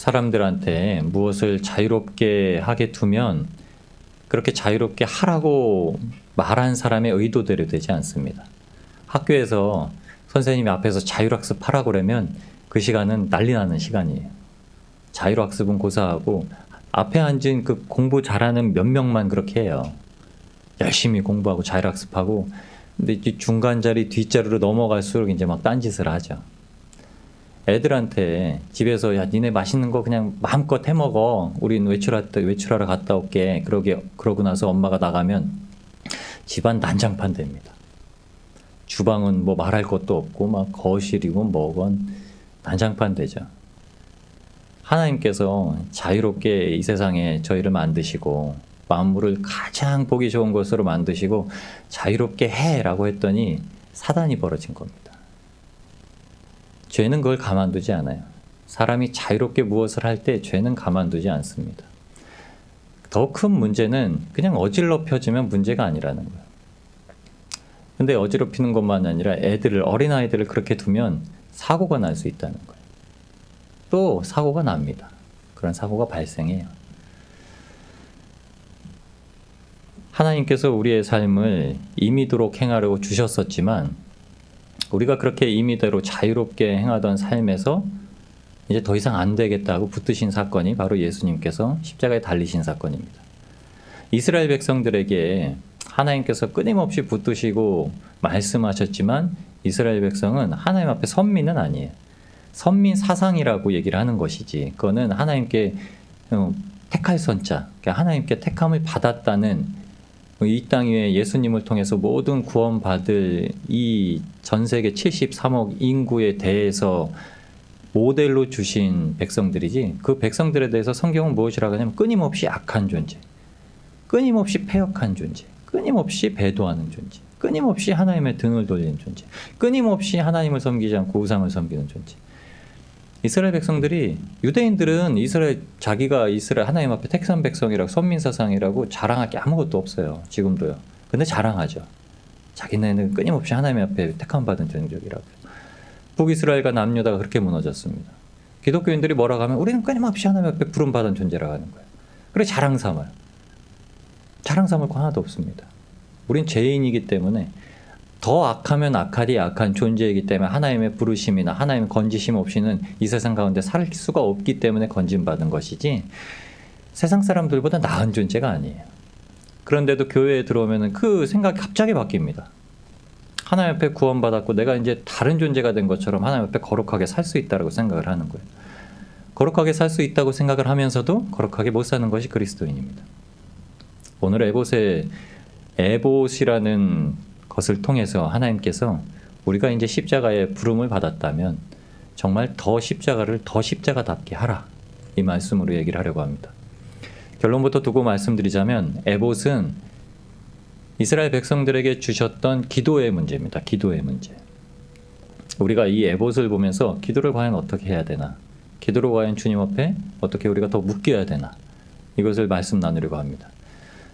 사람들한테 무엇을 자유롭게 하게 두면 그렇게 자유롭게 하라고 말한 사람의 의도대로 되지 않습니다. 학교에서 선생님이 앞에서 자율학습 하라고 그러면 그 시간은 난리 나는 시간이에요. 자율학습은 고사하고 앞에 앉은 그 공부 잘하는 몇 명만 그렇게 해요. 열심히 공부하고 자율학습하고. 근데 이제 중간 자리 뒷자리로 넘어갈수록 이제 막 딴짓을 하죠. 애들한테 집에서 야 니네 맛있는 거 그냥 마음껏 해 먹어. 우린 외출하러 갔다 올게. 그러고 나서 엄마가 나가면 집안 난장판 됩니다. 주방은 뭐 말할 것도 없고 막 거실이고 뭐건 난장판 되죠. 하나님께서 자유롭게 이 세상에 저희를 만드시고 만물을 가장 보기 좋은 것으로 만드시고 자유롭게 해라고 했더니 사단이 벌어진 겁니다. 죄는 그걸 가만두지 않아요. 사람이 자유롭게 무엇을 할 때 죄는 가만두지 않습니다. 더 큰 문제는 그냥 어질럽혀지면 문제가 아니라는 거예요. 근데 어지럽히는 것만 아니라 어린아이들을 그렇게 두면 사고가 날 수 있다는 거예요. 또 사고가 납니다. 그런 사고가 발생해요. 하나님께서 우리의 삶을 임의도록 행하려고 주셨었지만 우리가 그렇게 임의대로 자유롭게 행하던 삶에서 이제 더 이상 안 되겠다고 붙드신 사건이 바로 예수님께서 십자가에 달리신 사건입니다. 이스라엘 백성들에게 하나님께서 끊임없이 붙드시고 말씀하셨지만 이스라엘 백성은 하나님 앞에 선민은 아니에요. 선민 사상이라고 얘기를 하는 것이지 그거는 하나님께 택할 선자, 그러니까 하나님께 택함을 받았다는 이 땅 위에 예수님을 통해서 모든 구원받을 이 전 세계 73억 인구에 대해서 모델로 주신 백성들이지 그 백성들에 대해서 성경은 무엇이라고 하냐면 끊임없이 악한 존재, 끊임없이 패역한 존재, 끊임없이 배도하는 존재, 끊임없이 하나님의 등을 돌리는 존재, 끊임없이 하나님을 섬기지 않고 우상을 섬기는 존재. 이스라엘 백성들이 유대인들은 자기가 이스라엘 하나님 앞에 택한 백성이라고 선민사상이라고 자랑할 게 아무것도 없어요. 지금도요. 근데 자랑하죠. 자기네는 끊임없이 하나님 앞에 택함 받은 종족이라고. 북이스라엘과 남유다가 그렇게 무너졌습니다. 기독교인들이 뭐라고 하면 우리는 끊임없이 하나님 앞에 부름 받은 존재라고 하는 거예요. 그래 자랑 삼을 거 하나도 없습니다. 우린 죄인이기 때문에 더 악하면 악하디 악한 존재이기 때문에 하나님의 부르심이나 하나님의 건지심 없이는 이 세상 가운데 살 수가 없기 때문에 건짐받은 것이지 세상 사람들보다 나은 존재가 아니에요. 그런데도 교회에 들어오면 그 생각이 갑자기 바뀝니다. 하나님 앞에 구원받았고 내가 이제 다른 존재가 된 것처럼 하나님 앞에 거룩하게 살 수 있다고 생각을 하는 거예요. 거룩하게 살 수 있다고 생각을 하면서도 거룩하게 못 사는 것이 그리스도인입니다. 오늘 에봇이라는 것을 통해서 하나님께서 우리가 이제 십자가의 부름을 받았다면 정말 더 십자가를 더 십자가답게 하라 이 말씀으로 얘기를 하려고 합니다. 결론부터 두고 말씀드리자면 에봇은 이스라엘 백성들에게 주셨던 기도의 문제입니다. 기도의 문제. 우리가 이 에봇을 보면서 기도를 과연 어떻게 해야 되나, 기도를 과연 주님 앞에 어떻게 우리가 더 묶여야 되나, 이것을 말씀 나누려고 합니다.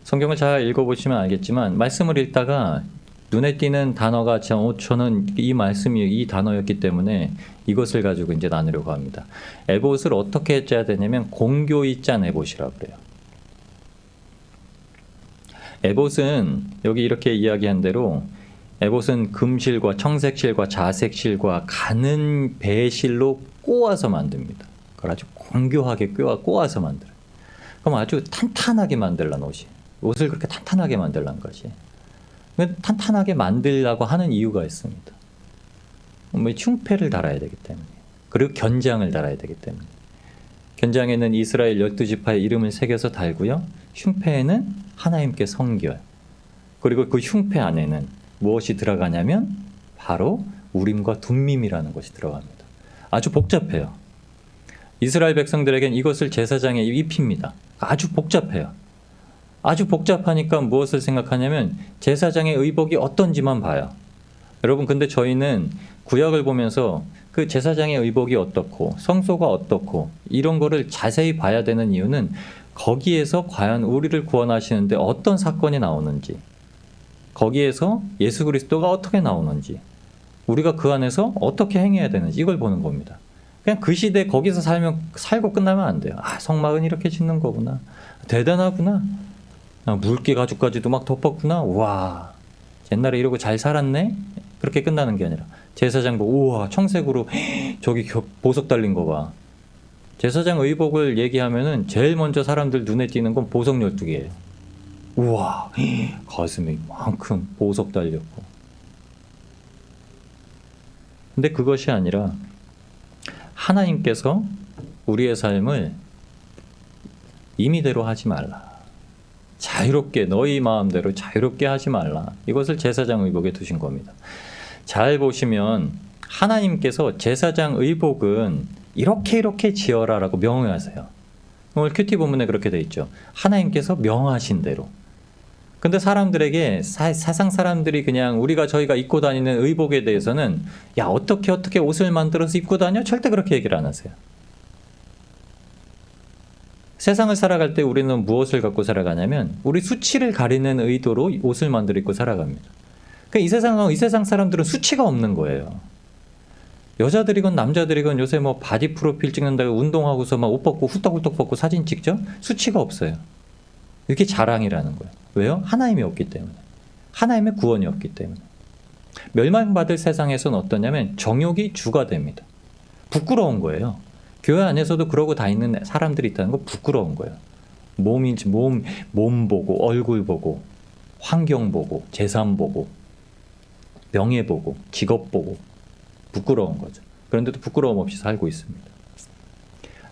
성경을 잘 읽어보시면 알겠지만 말씀을 읽다가 눈에 띄는 단어가 저는 이 말씀이 이 단어였기 때문에 이것을 가지고 이제 나누려고 합니다. 에봇을 어떻게 짜야 되냐면 공교히 짠 에봇이라고 그래요. 에봇은 여기 이렇게 이야기한 대로 에봇은 금실과 청색실과 자색실과 가는 배실로 꼬아서 만듭니다. 그걸 아주 공교하게 꼬아서 만들어요. 그럼 아주 탄탄하게 만들란 옷을 그렇게 탄탄하게 만들란 것이. 탄탄하게 만들려고 하는 이유가 있습니다. 흉패를 달아야 되기 때문에, 그리고 견장을 달아야 되기 때문에. 견장에는 이스라엘 12지파의 이름을 새겨서 달고요. 흉패에는 하나님께 성결. 그리고 그 흉패 안에는 무엇이 들어가냐면 바로 우림과 둠밈이라는 것이 들어갑니다. 아주 복잡해요. 이스라엘 백성들에겐 이것을 제사장에 입힙니다. 아주 복잡해요. 아주 복잡하니까 무엇을 생각하냐면 제사장의 의복이 어떤지만 봐요. 여러분 근데 저희는 구약을 보면서 그 제사장의 의복이 어떻고 성소가 어떻고 이런 거를 자세히 봐야 되는 이유는 거기에서 과연 우리를 구원하시는데 어떤 사건이 나오는지, 거기에서 예수 그리스도가 어떻게 나오는지, 우리가 그 안에서 어떻게 행해야 되는지 이걸 보는 겁니다. 그냥 그 시대 거기서 살고 끝나면 안 돼요. 아, 성막은 이렇게 짓는 거구나. 대단하구나. 아, 물기 가죽까지도 막 덮었구나. 와, 옛날에 이러고 잘 살았네. 그렇게 끝나는 게 아니라 제사장 보고 우와 청색으로 저기 보석 달린 거 봐. 제사장 의복을 얘기하면은 제일 먼저 사람들 눈에 띄는 건 보석 12개예요. 우와, 가슴에 이만큼 보석 달렸고. 근데 그것이 아니라 하나님께서 우리의 삶을 임의대로 하지 말라. 자유롭게 너희 마음대로 자유롭게 하지 말라. 이것을 제사장 의복에 두신 겁니다. 잘 보시면 하나님께서 제사장 의복은 이렇게 지어라라고 명하세요. 오늘 큐티 본문에 그렇게 돼 있죠. 하나님께서 명하신 대로. 근데 사람들에게 사상 사람들이 그냥 저희가 입고 다니는 의복에 대해서는 야 어떻게 옷을 만들어서 입고 다녀? 절대 그렇게 얘기를 안 하세요. 세상을 살아갈 때 우리는 무엇을 갖고 살아가냐면 우리 수치를 가리는 의도로 옷을 만들어 입고 살아갑니다. 그러니까 이 세상 사람들은 수치가 없는 거예요. 여자들이건 남자들이건 요새 뭐 바디 프로필 찍는다고 운동하고서 막 옷 벗고 후떡후떡 벗고 사진 찍죠? 수치가 없어요. 이게 자랑이라는 거예요. 왜요? 하나님이 없기 때문에. 하나님의 구원이 없기 때문에. 멸망받을 세상에서는 어떠냐면 정욕이 주가 됩니다. 부끄러운 거예요. 교회 안에서도 그러고 다니는 사람들이 있다는 거 부끄러운 거예요. 몸 보고 얼굴 보고 환경 보고 재산 보고 명예 보고 직업 보고 부끄러운 거죠. 그런데도 부끄러움 없이 살고 있습니다.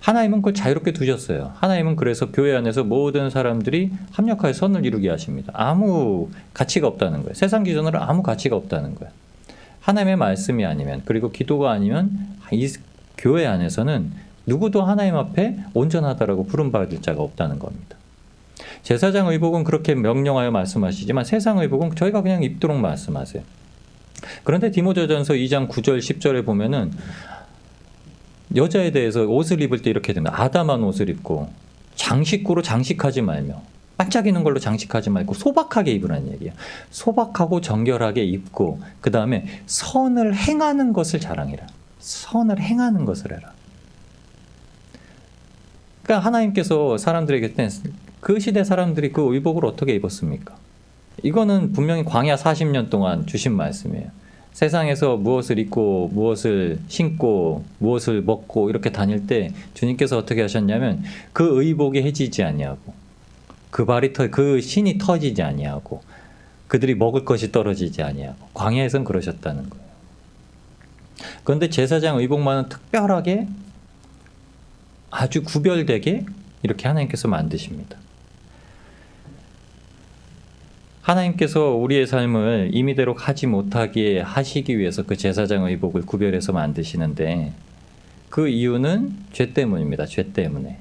하나님은 그걸 자유롭게 두셨어요. 하나님은 그래서 교회 안에서 모든 사람들이 합력하여 선을 이루게 하십니다. 아무 가치가 없다는 거예요. 세상 기준으로 아무 가치가 없다는 거예요. 하나님의 말씀이 아니면 그리고 기도가 아니면 이 교회 안에서는 누구도 하나님 앞에 온전하다라고 부름받을 자가 없다는 겁니다. 제사장 의복은 그렇게 명령하여 말씀하시지만 세상 의복은 저희가 그냥 입도록 말씀하세요. 그런데 디모데전서 2장 9절 10절에 보면은 여자에 대해서 옷을 입을 때 이렇게 됩니다. 아담한 옷을 입고 장식구로 장식하지 말며 반짝이는 걸로 장식하지 말고 소박하게 입으라는 얘기예요. 소박하고 정결하게 입고 그 다음에 선을 행하는 것을 자랑해라. 선을 행하는 것을 해라. 그러니까 하나님께서 사람들에게 그 시대 사람들이 그 의복을 어떻게 입었습니까? 이거는 분명히 광야 40년 동안 주신 말씀이에요. 세상에서 무엇을 입고 무엇을 신고 무엇을 먹고 이렇게 다닐 때 주님께서 어떻게 하셨냐면 그 의복이 해지지 아니하고 그 신이 터지지 아니하고 그들이 먹을 것이 떨어지지 아니하고 광야에선 그러셨다는 거예요. 그런데 제사장 의복만은 특별하게 아주 구별되게 이렇게 하나님께서 만드십니다. 하나님께서 우리의 삶을 임의대로 하지 못하게 하시기 위해서 그 제사장 의복을 구별해서 만드시는데 그 이유는 죄 때문입니다. 죄 때문에.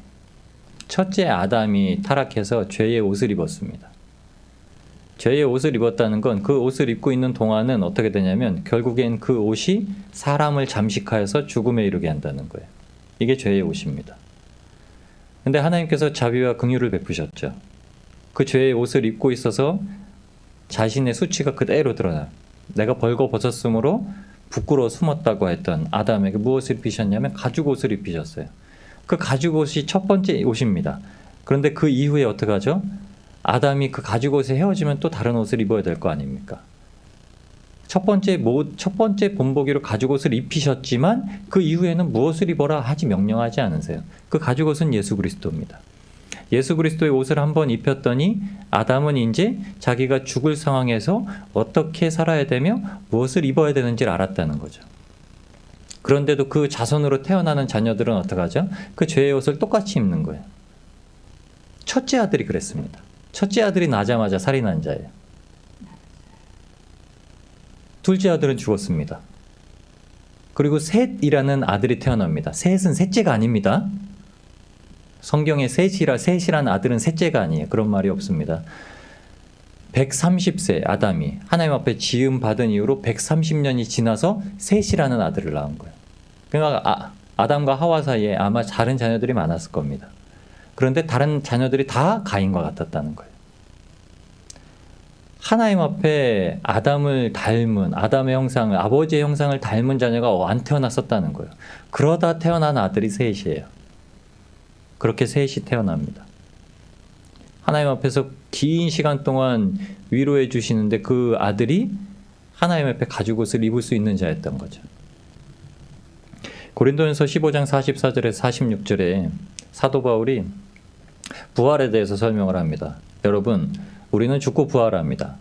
첫째 아담이 타락해서 죄의 옷을 입었습니다. 죄의 옷을 입었다는 건 그 옷을 입고 있는 동안은 어떻게 되냐면 결국엔 그 옷이 사람을 잠식하여서 죽음에 이르게 한다는 거예요. 이게 죄의 옷입니다. 근데 하나님께서 자비와 긍휼을 베푸셨죠. 그 죄의 옷을 입고 있어서 자신의 수치가 그대로 드러나. 내가 벌거 벗었으므로 부끄러워 숨었다고 했던 아담에게 무엇을 입히셨냐면 가죽옷을 입히셨어요. 그 가죽옷이 첫 번째 옷입니다. 그런데 그 이후에 어떻게 하죠? 아담이 그 가죽옷에 헤어지면 또 다른 옷을 입어야 될 거 아닙니까? 첫 번째 본보기로 가죽옷을 입히셨지만 그 이후에는 무엇을 입어라 하지 명령하지 않으세요. 그 가죽옷은 예수 그리스도입니다. 예수 그리스도의 옷을 한번 입혔더니 아담은 이제 자기가 죽을 상황에서 어떻게 살아야 되며 무엇을 입어야 되는지를 알았다는 거죠. 그런데도 그 자손으로 태어나는 자녀들은 어떻게 하죠? 그 죄의 옷을 똑같이 입는 거예요. 첫째 아들이 그랬습니다. 첫째 아들이 나자마자 살인한 자예요. 둘째 아들은 죽었습니다. 그리고 셋이라는 아들이 태어납니다. 셋은 셋째가 아닙니다. 성경에 셋이라는 아들은 셋째가 아니에요. 그런 말이 없습니다. 130세 아담이 하나님 앞에 지음 받은 이후로 130년이 지나서 셋이라는 아들을 낳은 거예요. 그러니까 아담과 하와 사이에 아마 다른 자녀들이 많았을 겁니다. 그런데 다른 자녀들이 다 가인과 같았다는 거예요. 하나님 앞에 아담을 닮은, 아담의 형상을, 아버지의 형상을 닮은 자녀가 안 태어났었다는 거예요. 그러다 태어난 아들이 셋이에요. 그렇게 셋이 태어납니다. 하나님 앞에서 긴 시간 동안 위로해 주시는데 그 아들이 하나님 앞에 가죽 옷을 입을 수 있는 자였던 거죠. 고린도전서 15장 44절에서 46절에 사도 바울이 부활에 대해서 설명을 합니다. 여러분, 우리는 죽고 부활합니다.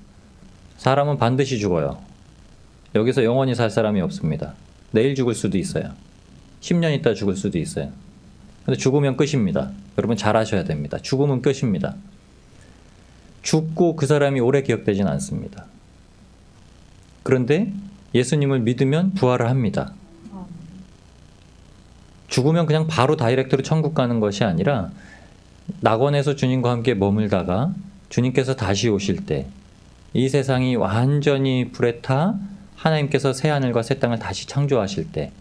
사람은 반드시 죽어요. 여기서 영원히 살 사람이 없습니다. 내일 죽을 수도 있어요. 10년 있다 죽을 수도 있어요. 근데 죽으면 끝입니다. 여러분 잘 아셔야 됩니다. 죽으면 끝입니다. 죽고 그 사람이 오래 기억되진 않습니다. 그런데 예수님을 믿으면 부활을 합니다. 죽으면 그냥 바로 다이렉트로 천국 가는 것이 아니라 낙원에서 주님과 함께 머물다가 주님께서 다시 오실 때 이 세상이 완전히 불에 타 하나님께서 새하늘과 새 땅을 다시 창조하실 때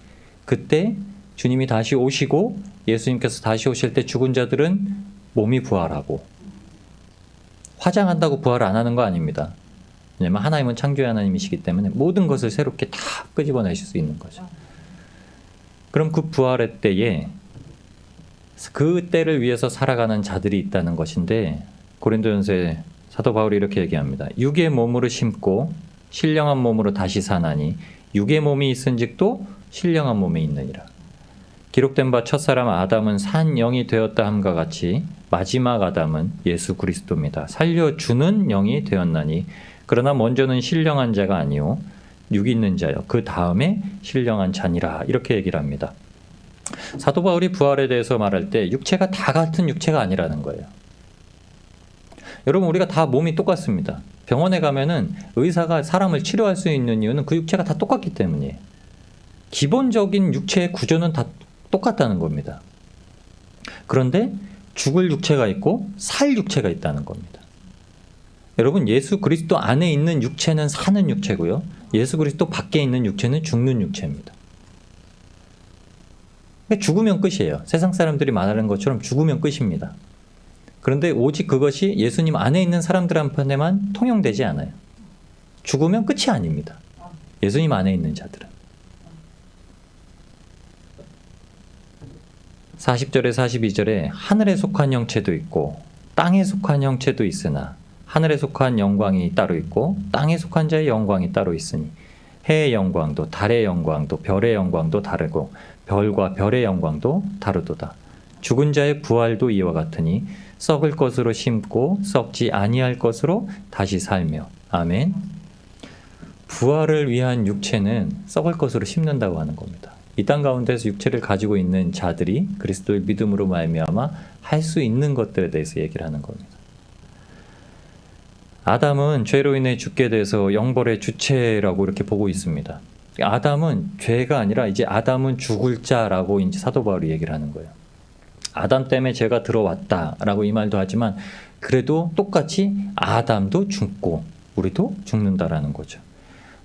그때 주님이 다시 오시고 예수님께서 다시 오실 때 죽은 자들은 몸이 부활하고 화장한다고 부활을 안 하는 거 아닙니다. 왜냐하면 하나님은 창조의 하나님이시기 때문에 모든 것을 새롭게 다 끄집어내실 수 있는 거죠. 그럼 그 부활의 때에 그 때를 위해서 살아가는 자들이 있다는 것인데 고린도전서에 사도 바울이 이렇게 얘기합니다. 육의 몸으로 심고 신령한 몸으로 다시 사나니 육의 몸이 있은직도 신령한 몸이 있느니라. 기록된 바 첫사람 아담은 산 영이 되었다 함과 같이 마지막 아담은 예수 그리스도입니다. 살려주는 영이 되었나니 그러나 먼저는 신령한 자가 아니요 육 있는 자요 그 다음에 신령한 자니라. 이렇게 얘기를 합니다. 사도 바울이 부활에 대해서 말할 때 육체가 다 같은 육체가 아니라는 거예요. 여러분 우리가 다 몸이 똑같습니다. 병원에 가면은 의사가 사람을 치료할 수 있는 이유는 그 육체가 다 똑같기 때문이에요. 기본적인 육체의 구조는 다 똑같다는 겁니다. 그런데 죽을 육체가 있고 살 육체가 있다는 겁니다. 여러분 예수 그리스도 안에 있는 육체는 사는 육체고요. 예수 그리스도 밖에 있는 육체는 죽는 육체입니다. 죽으면 끝이에요. 세상 사람들이 말하는 것처럼 죽으면 끝입니다. 그런데 오직 그것이 예수님 안에 있는 사람들한테만 통용되지 않아요. 죽으면 끝이 아닙니다. 예수님 안에 있는 자들은. 40절에 42절에 하늘에 속한 형체도 있고 땅에 속한 형체도 있으나 하늘에 속한 영광이 따로 있고 땅에 속한 자의 영광이 따로 있으니 해의 영광도 달의 영광도 별의 영광도 다르고 별과 별의 영광도 다르도다. 죽은 자의 부활도 이와 같으니 썩을 것으로 심고 썩지 아니할 것으로 다시 살며. 아멘. 부활을 위한 육체는 썩을 것으로 심는다고 하는 겁니다. 이 땅 가운데서 육체를 가지고 있는 자들이 그리스도의 믿음으로 말미암아 할 수 있는 것들에 대해서 얘기를 하는 겁니다. 아담은 죄로 인해 죽게 돼서 영벌의 주체라고 이렇게 보고 있습니다. 아담은 죄가 아니라 이제 아담은 죽을 자라고 이제 사도 바울이 얘기를 하는 거예요. 아담 때문에 죄가 들어왔다라고 이 말도 하지만 그래도 똑같이 아담도 죽고 우리도 죽는다라는 거죠.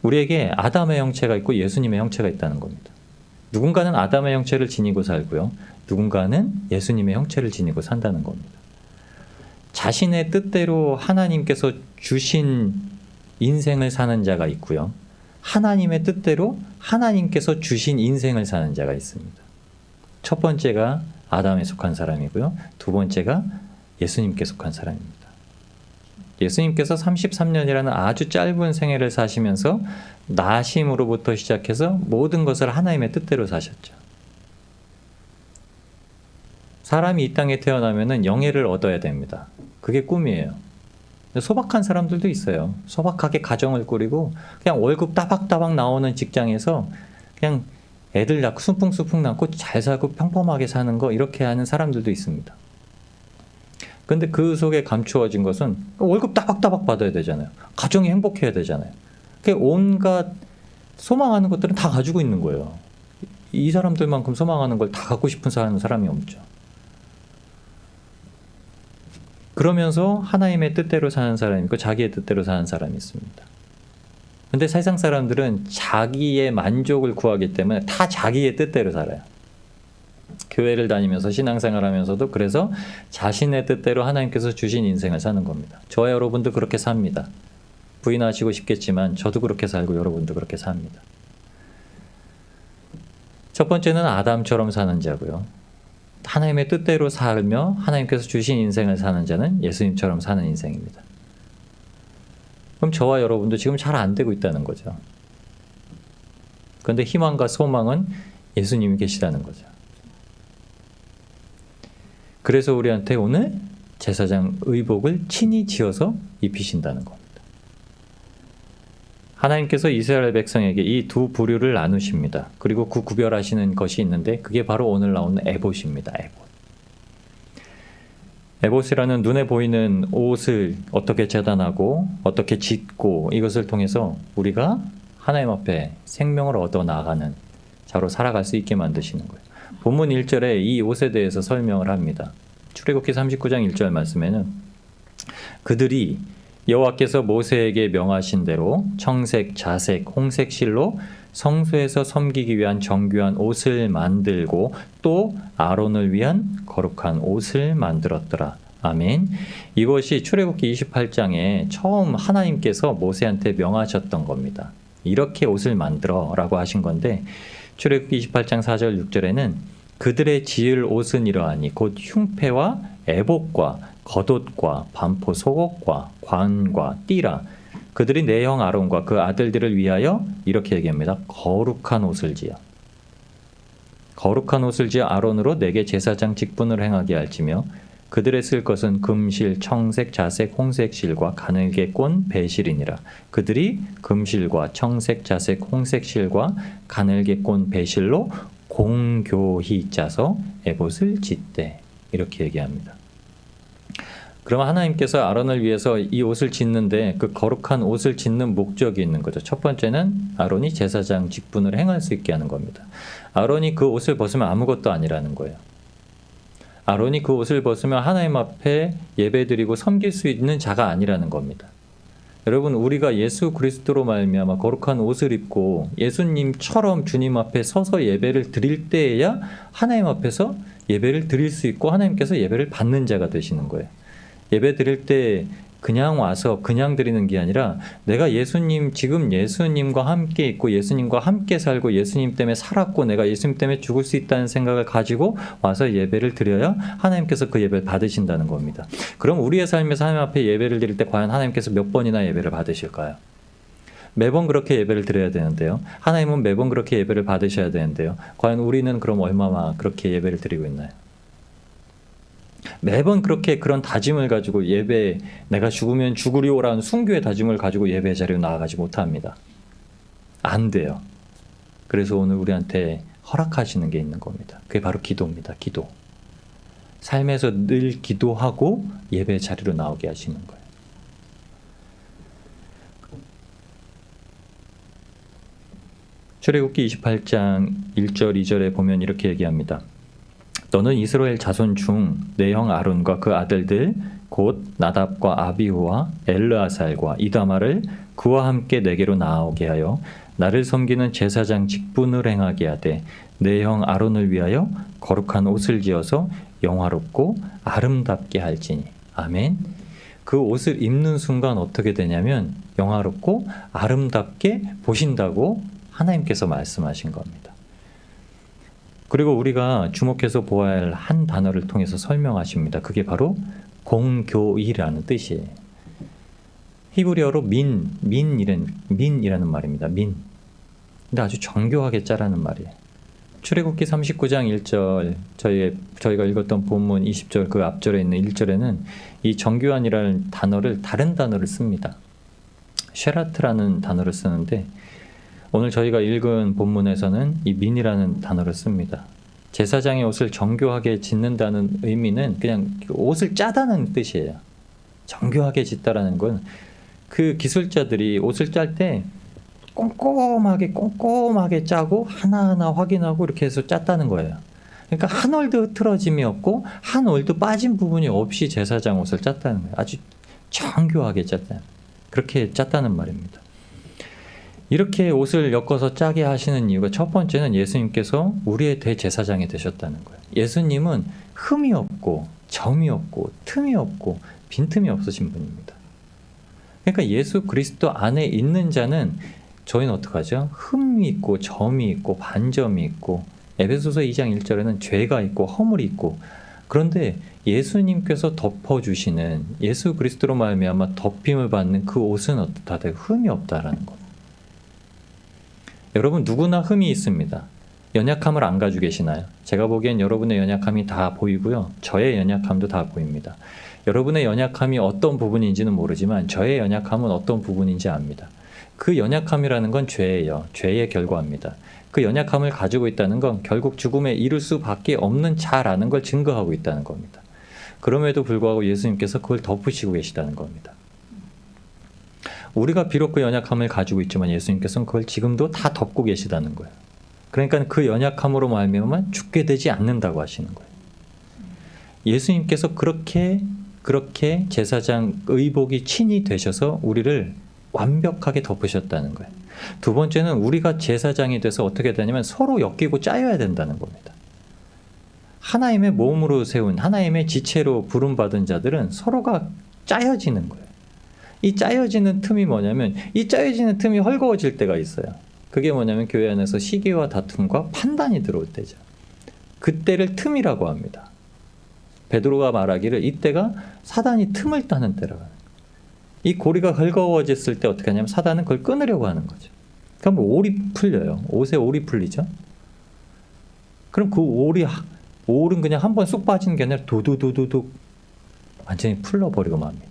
우리에게 아담의 형체가 있고 예수님의 형체가 있다는 겁니다. 누군가는 아담의 형체를 지니고 살고요. 누군가는 예수님의 형체를 지니고 산다는 겁니다. 자신의 뜻대로 하나님께서 주신 인생을 사는 자가 있고요. 하나님의 뜻대로 하나님께서 주신 인생을 사는 자가 있습니다. 첫 번째가 아담에 속한 사람이고요. 두 번째가 예수님께 속한 사람입니다. 예수님께서 33년이라는 아주 짧은 생애를 사시면서 나심으로부터 시작해서 모든 것을 하나님의 뜻대로 사셨죠. 사람이 이 땅에 태어나면은 영예를 얻어야 됩니다. 그게 꿈이에요. 소박한 사람들도 있어요. 소박하게 가정을 꾸리고 그냥 월급 따박따박 나오는 직장에서 그냥 애들 낳고 순풍순풍 낳고 잘 살고 평범하게 사는 거 이렇게 하는 사람들도 있습니다. 근데 그 속에 감추어진 것은 월급 따박따박 받아야 되잖아요. 가정이 행복해야 되잖아요. 온갖 소망하는 것들은 다 가지고 있는 거예요. 이 사람들만큼 소망하는 걸 다 갖고 싶은 사람이 없죠. 그러면서 하나님의 뜻대로 사는 사람이 있고 자기의 뜻대로 사는 사람이 있습니다. 근데 세상 사람들은 자기의 만족을 구하기 때문에 다 자기의 뜻대로 살아요. 교회를 다니면서 신앙생활 하면서도 그래서 자신의 뜻대로 하나님께서 주신 인생을 사는 겁니다. 저와 여러분도 그렇게 삽니다. 부인하시고 싶겠지만 저도 그렇게 살고 여러분도 그렇게 삽니다. 첫 번째는 아담처럼 사는 자고요. 하나님의 뜻대로 살며 하나님께서 주신 인생을 사는 자는 예수님처럼 사는 인생입니다. 그럼 저와 여러분도 지금 잘 안 되고 있다는 거죠. 그런데 희망과 소망은 예수님이 계시다는 거죠. 그래서 우리한테 오늘 제사장 의복을 친히 지어서 입히신다는 겁니다. 하나님께서 이스라엘 백성에게 이 두 부류를 나누십니다. 그리고 그 구별하시는 것이 있는데 그게 바로 오늘 나오는 에봇입니다. 에봇. 에봇이라는 눈에 보이는 옷을 어떻게 재단하고 어떻게 짓고 이것을 통해서 우리가 하나님 앞에 생명을 얻어 나가는 자로 살아갈 수 있게 만드시는 거예요. 본문 1절에 이 옷에 대해서 설명을 합니다. 출애굽기 39장 1절 말씀에는 그들이 여호와께서 모세에게 명하신 대로 청색, 자색, 홍색 실로 성소에서 섬기기 위한 정교한 옷을 만들고 또 아론을 위한 거룩한 옷을 만들었더라. 아멘. 이것이 출애굽기 28장에 처음 하나님께서 모세한테 명하셨던 겁니다. 이렇게 옷을 만들어 라고 하신 건데 출애굽기 28장 4절 6절에는 그들의 지을 옷은 이러하니 곧 흉패와 에봇과 겉옷과 반포 속옷과 관과 띠라 그들이 내 형 아론과 그 아들들을 위하여 이렇게 얘기합니다. 거룩한 옷을 지어 거룩한 옷을 지어 아론으로 내게 제사장 직분을 행하게 할지며 그들의 쓸 것은 금실, 청색, 자색, 홍색 실과 가늘게 꼰 배실이니라. 그들이 금실과 청색, 자색, 홍색 실과 가늘게 꼰 배실로 공교히 짜서 에봇을 짓되 이렇게 얘기합니다. 그러면 하나님께서 아론을 위해서 이 옷을 짓는데 그 거룩한 옷을 짓는 목적이 있는 거죠. 첫 번째는 아론이 제사장 직분을 행할 수 있게 하는 겁니다. 아론이 그 옷을 벗으면 아무것도 아니라는 거예요. 아론이 그 옷을 벗으면 하나님 앞에 예배드리고 섬길 수 있는 자가 아니라는 겁니다. 여러분 우리가 예수 그리스도로 말미암아 거룩한 옷을 입고 예수님처럼 주님 앞에 서서 예배를 드릴 때에야 하나님 앞에서 예배를 드릴 수 있고 하나님께서 예배를 받는 자가 되시는 거예요. 예배 드릴 때 그냥 와서 그냥 드리는 게 아니라 내가 예수님 지금 예수님과 함께 있고 예수님과 함께 살고 예수님 때문에 살았고 내가 예수님 때문에 죽을 수 있다는 생각을 가지고 와서 예배를 드려야 하나님께서 그 예배를 받으신다는 겁니다. 그럼 우리의 삶에서 하나님 앞에 예배를 드릴 때 과연 하나님께서 몇 번이나 예배를 받으실까요? 매번 그렇게 예배를 드려야 되는데요. 하나님은 매번 그렇게 예배를 받으셔야 되는데요. 과연 우리는 그럼 얼마나 그렇게 예배를 드리고 있나요? 매번 그렇게 그런 다짐을 가지고 예배 내가 죽으면 죽으리오라는 순교의 다짐을 가지고 예배 자리로 나아가지 못합니다. 안 돼요. 그래서 오늘 우리한테 허락하시는 게 있는 겁니다. 그게 바로 기도입니다. 기도. 삶에서 늘 기도하고 예배 자리로 나오게 하시는 거예요. 출애굽기 28장 1절 2절에 보면 이렇게 얘기합니다. 너는 이스라엘 자손 중 내 형 아론과 그 아들들 곧 나답과 아비후와 엘르아살과 이다마를 그와 함께 내게로 나오게 하여 나를 섬기는 제사장 직분을 행하게 하되 내 형 아론을 위하여 거룩한 옷을 지어서 영화롭고 아름답게 할지니. 아멘. 그 옷을 입는 순간 어떻게 되냐면 영화롭고 아름답게 보신다고 하나님께서 말씀하신 겁니다. 그리고 우리가 주목해서 보아야 할 한 단어를 통해서 설명하십니다. 그게 공교이라는 뜻이에요. 히브리어로 민이라는 말입니다. 민. 근데 아주 정교하게 짜라는 말이에요. 출애굽기 39장 1절 저희가 읽었던 본문 20절 그 앞절에 있는 1절에는 이 정교한이라는 단어를 다른 단어를 씁니다. 쉐라트라는 단어를 쓰는데 오늘 저희가 읽은 본문에서는 이 민이라는 단어를 씁니다. 제사장의 옷을 정교하게 짓는다는 의미는 그냥 옷을 짜다는 뜻이에요. 정교하게 짓다라는 건 그 기술자들이 옷을 짤 때 꼼꼼하게 짜고 하나하나 확인하고 이렇게 해서 짰다는 거예요. 그러니까 한 올도 흐트러짐이 없고 한 올도 빠진 부분이 없이 제사장 옷을 짰다는 거예요. 아주 정교하게 짰다. 그렇게 짰다는 말입니다. 이렇게 옷을 엮어서 짜게 하시는 이유가 첫 번째는 예수님께서 우리의 대제사장이 되셨다는 거예요. 예수님은 흠이 없고 점이 없고 틈이 없고 빈틈이 없으신 분입니다. 그러니까 예수 그리스도 안에 있는 자는 저희는 어떡하죠? 흠이 있고 점이 있고 반점이 있고 에베소서 2장 1절에는 죄가 있고 허물이 있고 그런데 예수님께서 덮어주시는 예수 그리스도로 말미암아 덮임을 받는 그 옷은 어떻다? 흠이 없다라는 것. 여러분 누구나 흠이 있습니다. 연약함을 안 가지고 계시나요? 제가 보기엔 여러분의 연약함이 다 보이고요. 저의 연약함도 다 보입니다. 여러분의 연약함이 어떤 부분인지는 모르지만 저의 연약함은 어떤 부분인지 압니다. 그 연약함이라는 건 죄예요. 죄의 결과입니다. 그 연약함을 가지고 있다는 건 결국 죽음에 이를 수밖에 없는 자라는 걸 증거하고 있다는 겁니다. 그럼에도 불구하고 예수님께서 그걸 덮으시고 계시다는 겁니다. 우리가 비록 그 연약함을 가지고 있지만 예수님께서는 그걸 지금도 다 덮고 계시다는 거예요. 그러니까 그 연약함으로 말미암아 죽게 되지 않는다고 하시는 거예요. 예수님께서 그렇게 제사장 의복이 친히 되셔서 우리를 완벽하게 덮으셨다는 거예요. 두 번째는 우리가 제사장이 돼서 어떻게 되냐면 서로 엮이고 짜여야 된다는 겁니다. 하나님의 몸으로 세운 하나님의 지체로 부름받은 자들은 서로가 짜여지는 거예요. 이 짜여지는 틈이 뭐냐면 이 짜여지는 틈이 헐거워질 때가 있어요. 그게 뭐냐면 교회 안에서 시기와 다툼과 판단이 들어올 때죠. 그때를 틈이라고 합니다. 베드로가 말하기를 이때가 사단이 틈을 따는 때라고 합니다. 이 고리가 헐거워졌을 때 어떻게 하냐면 사단은 그걸 끊으려고 하는 거죠. 그럼 올이 풀려요. 옷에 올이 풀리죠. 그럼 그 올은 그냥 한 번 쑥 빠지는 게 아니라 도두두두둑 완전히 풀러버리고 맙니다.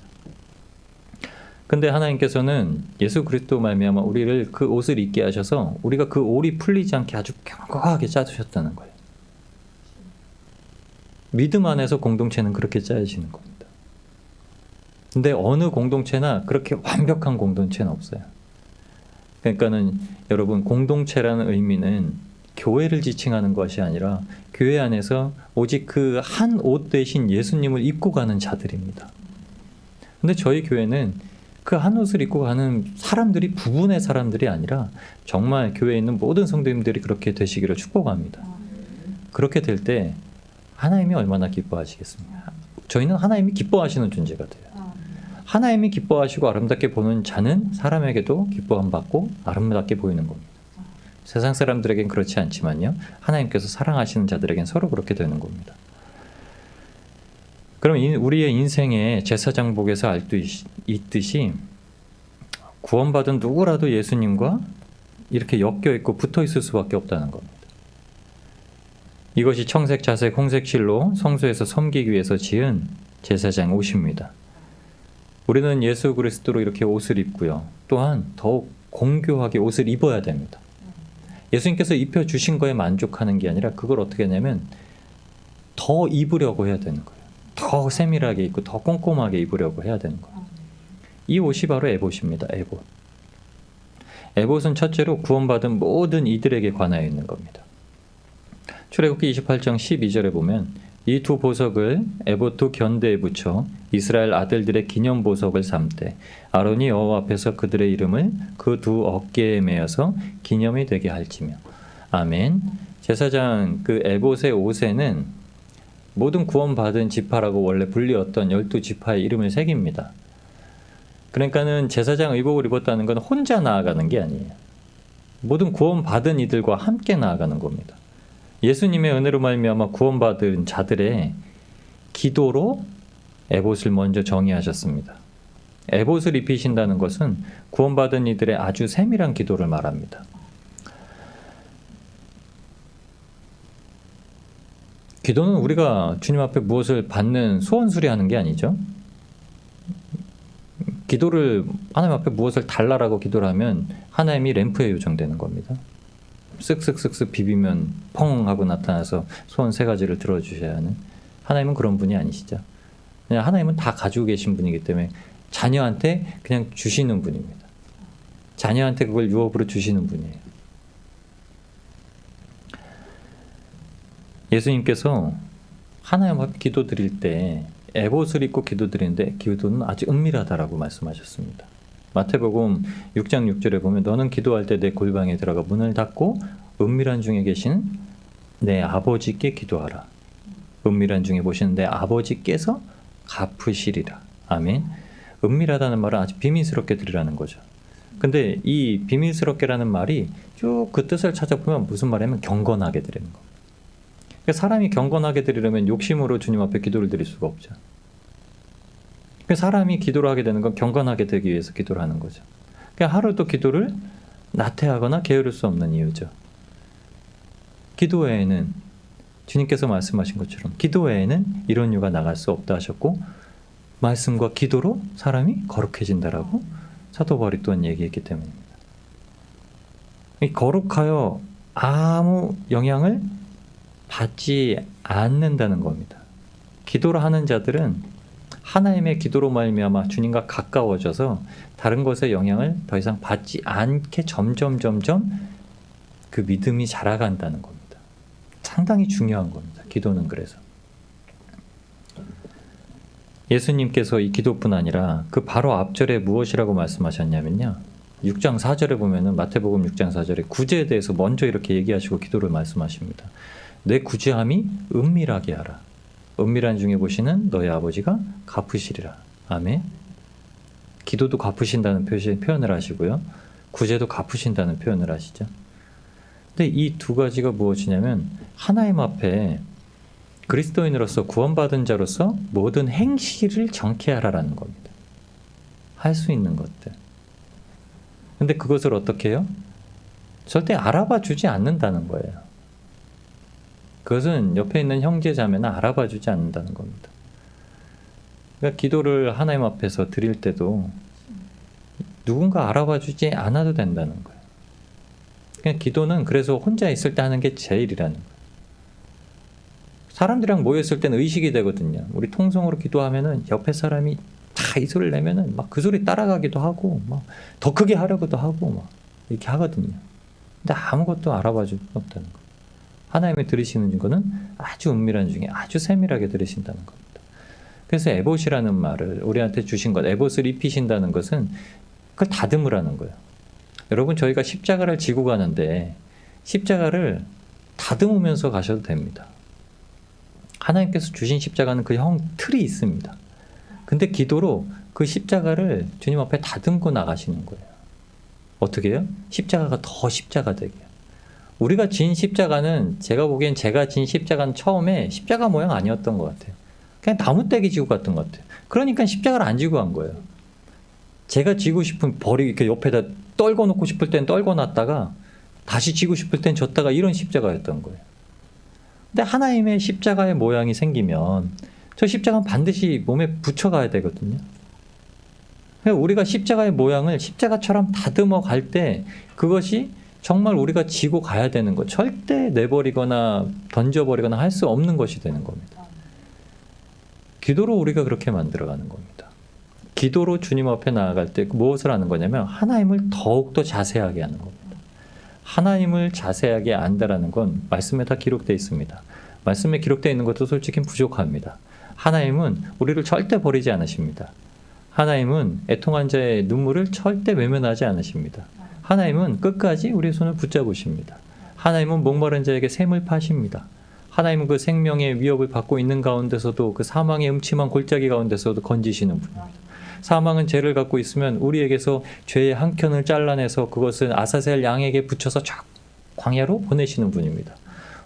근데 하나님께서는 예수 그리스도 말미암아 우리를 그 옷을 입게 하셔서 우리가 그 올이 풀리지 않게 아주 견고하게 짜주셨다는 거예요. 믿음 안에서 공동체는 그렇게 짜여지는 겁니다. 근데 어느 공동체나 그렇게 완벽한 공동체는 없어요. 그러니까는 여러분 공동체라는 의미는 교회를 지칭하는 것이 아니라 교회 안에서 오직 그 한 옷 대신 예수님을 입고 가는 자들입니다. 근데 저희 교회는 그 한 옷을 입고 가는 사람들이 부분의 사람들이 아니라 정말 교회에 있는 모든 성도님들이 그렇게 되시기를 축복합니다. 그렇게 될 때 하나님이 얼마나 기뻐하시겠습니까? 저희는 하나님이 기뻐하시는 존재가 돼요. 하나님이 기뻐하시고 아름답게 보는 자는 사람에게도 기뻐함 받고 아름답게 보이는 겁니다. 세상 사람들에겐 그렇지 않지만요. 하나님께서 사랑하시는 자들에겐 서로 그렇게 되는 겁니다. 그럼 우리의 인생의 제사장복에서 알 수 있듯이 구원받은 누구라도 예수님과 이렇게 엮여 있고 붙어 있을 수밖에 없다는 겁니다. 이것이 청색, 자색, 홍색 실로 성소에서 섬기기 위해서 지은 제사장 옷입니다. 우리는 예수 그리스도로 이렇게 옷을 입고요. 또한 더욱 공교하게 옷을 입어야 됩니다. 예수님께서 입혀주신 거에 만족하는 게 아니라 그걸 어떻게 하냐면 더 입으려고 해야 되는 거예요. 더 세밀하게 입고 더 꼼꼼하게 입으려고 해야 되는 거예요. 이 옷이 바로 에봇입니다. 에봇. 에봇은 첫째로 구원받은 모든 이들에게 관하여 있는 겁니다. 출애굽기 28장 12절에 보면 이 두 보석을 에봇 두 견대에 붙여 이스라엘 아들들의 기념 보석을 삼되 아론이 여호와 앞에서 그들의 이름을 그 두 어깨에 메어서 기념이 되게 할지며. 아멘. 제사장 그 에봇의 옷에는 모든 구원받은 지파라고 원래 불리었던 12지파의 이름을 새깁니다. 그러니까는 제사장 의복을 입었다는 건 혼자 나아가는 게 아니에요. 모든 구원받은 이들과 함께 나아가는 겁니다. 예수님의 은혜로 말미암아 구원받은 자들의 기도로 에봇을 먼저 정의하셨습니다. 에봇을 입히신다는 것은 구원받은 이들의 아주 세밀한 기도를 말합니다. 기도는 우리가 주님 앞에 무엇을 받는 소원 수리하는 게 아니죠. 기도를 하나님 앞에 무엇을 달라라고 기도를 하면 하나님이 램프에 요청되는 겁니다. 쓱쓱쓱쓱 비비면 펑 하고 나타나서 소원 3가지를 들어주셔야 하는, 하나님은 그런 분이 아니시죠. 그냥 하나님은 다 가지고 계신 분이기 때문에 자녀한테 그냥 주시는 분입니다. 자녀한테 그걸 유업으로 주시는 분이에요. 예수님께서 하나님 앞에 기도 드릴 때 에봇을 입고 기도 드리는데 기도는 아주 은밀하다라고 말씀하셨습니다. 마태복음 6장 6절에 보면 너는 기도할 때 내 골방에 들어가 문을 닫고 은밀한 중에 계신 내 아버지께 기도하라. 은밀한 중에 보시는 내 아버지께서 갚으시리라. 아멘. 은밀하다는 말은 아주 비밀스럽게 드리라는 거죠. 근데 이 비밀스럽게라는 말이 쭉 그 뜻을 찾아보면 무슨 말이냐면 경건하게 드리는 거. 그러니까 사람이 경건하게 드리려면 욕심으로 주님 앞에 기도를 드릴 수가 없죠. 그러니까 사람이 기도를 하게 되는 건 경건하게 되기 위해서 기도를 하는 거죠. 그러니까 하루도 기도를 나태하거나 게으를 수 없는 이유죠. 기도 외에는 주님께서 말씀하신 것처럼 기도 외에는 이런 이유가 나갈 수 없다 하셨고, 말씀과 기도로 사람이 거룩해진다라고 사도 바울이 또한 얘기했기 때문입니다. 이 거룩하여 아무 영향을 받지 않는다는 겁니다. 기도를 하는 자들은 하나님의 기도로 말미암아 주님과 가까워져서 다른 것의 영향을 더 이상 받지 않게 점점 그 믿음이 자라간다는 겁니다. 상당히 중요한 겁니다. 기도는. 그래서 예수님께서 이 기도뿐 아니라 그 바로 앞절에 무엇이라고 말씀하셨냐면요, 6장 4절에 보면은 마태복음 6장 4절에 구제에 대해서 먼저 이렇게 얘기하시고 기도를 말씀하십니다. 내 구제함이 은밀하게 하라. 은밀한 중에 보시는 너희 아버지가 갚으시리라. 아멘. 기도도 갚으신다는 표현을 하시고요, 구제도 갚으신다는 표현을 하시죠. 근데 이 두 가지가 무엇이냐면 하나님 앞에 그리스도인으로서 구원받은 자로서 모든 행실을 정케하라라는 겁니다. 할 수 있는 것들. 근데 그것을 어떻게 해요? 절대 알아봐 주지 않는다는 거예요. 그것은 옆에 있는 형제 자매는 알아봐 주지 않는다는 겁니다. 그러니까 기도를 하나님 앞에서 드릴 때도 누군가 알아봐 주지 않아도 된다는 거예요. 그냥 기도는 그래서 혼자 있을 때 하는 게 제일이라는 거예요. 사람들이랑 모였을 때는 의식이 되거든요. 우리 통성으로 기도하면은 옆에 사람이 다 이 소리를 내면은 막 그 소리 따라가기도 하고 막 더 크게 하려고도 하고 막 이렇게 하거든요. 근데 아무것도 알아봐 줄 수 없다는 거예요. 하나님이 들으시는 거는 아주 은밀한 중에 아주 세밀하게 들으신다는 겁니다. 그래서 에봇이라는 말을 우리한테 주신 것, 에봇을 입히신다는 것은 그걸 다듬으라는 거예요. 여러분, 저희가 십자가를 지고 가는데 십자가를 다듬으면서 가셔도 됩니다. 하나님께서 주신 십자가는 그 틀이 있습니다. 근데 기도로 그 십자가를 주님 앞에 다듬고 나가시는 거예요. 어떻게 해요? 십자가가 더 십자가 되게. 우리가 진 십자가는, 제가 보기엔 제가 진 십자가는 처음에 십자가 모양 아니었던 것 같아요. 그냥 나무떼기 지고 갔던 것 같아요. 그러니까 십자가를 안 지고 간 거예요. 제가 지고 싶은 이렇게 옆에다 떨궈 놓고 싶을 땐 떨궈 놨다가 다시 지고 싶을 땐 졌다가 이런 십자가였던 거예요. 근데 하나님의 십자가의 모양이 생기면 저 십자가는 반드시 몸에 붙여가야 되거든요. 우리가 십자가의 모양을 십자가처럼 다듬어 갈 때 그것이 정말 우리가 지고 가야 되는 것, 절대 내버리거나 던져버리거나 할 수 없는 것이 되는 겁니다. 기도로 우리가 그렇게 만들어가는 겁니다. 기도로 주님 앞에 나아갈 때 무엇을 하는 거냐면 하나님을 더욱더 자세하게 하는 겁니다. 하나님을 자세하게 안다라는 건 말씀에 다 기록되어 있습니다. 말씀에 기록되어 있는 것도 솔직히 부족합니다. 하나님은 우리를 절대 버리지 않으십니다. 하나님은 애통한 자의 눈물을 절대 외면하지 않으십니다. 하나님은 끝까지 우리의 손을 붙잡으십니다. 하나님은 목마른 자에게 샘을 파십니다. 하나님은 그 생명의 위협을 받고 있는 가운데서도 그 사망의 음침한 골짜기 가운데서도 건지시는 분입니다. 사망은 죄를 갖고 있으면 우리에게서 죄의 한 켠을 잘라내서 그것을 아사셀 양에게 붙여서 쫙 광야로 보내시는 분입니다.